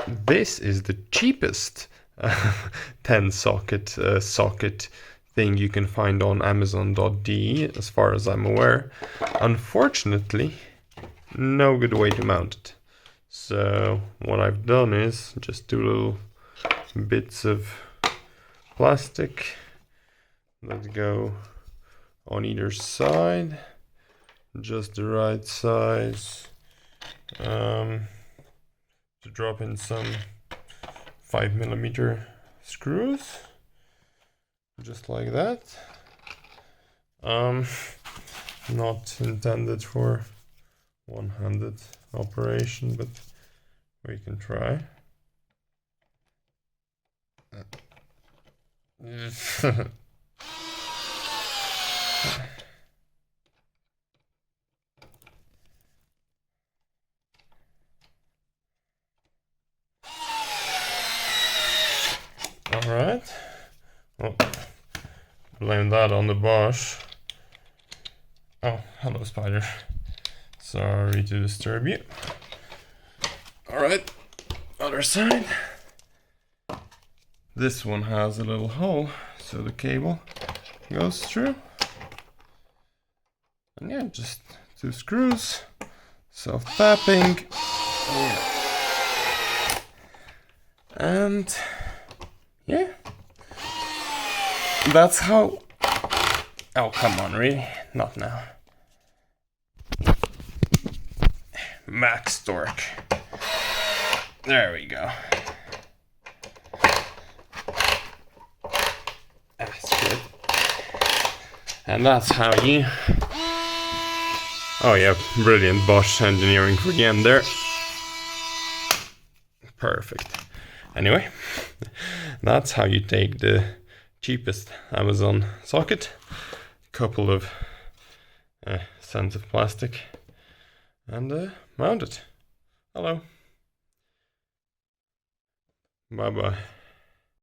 This is the cheapest 10 socket socket thing you can find on Amazon.de, as far as I'm aware. Unfortunately, no good way to mount it. So what I've done is just do little bits of plastic that go on either side, just the right size, to drop in some 5mm screws, just like that. Not intended for one-handed operation, but we can try. All right. Oh, blame that on the Bosch. Oh, hello, spider. Sorry to disturb you. All right, other side. This one has a little hole, so the cable goes through. And yeah, just 2 screws, self-tapping. Yeah. And yeah, that's how. Oh, come on, really? Not now. Max torque. There we go. That's good. And that's how you. Oh yeah, brilliant Bosch engineering for the end there. Perfect. Anyway, that's how you take the cheapest Amazon socket, couple of cents of plastic, and mount it. Hello. Bye bye.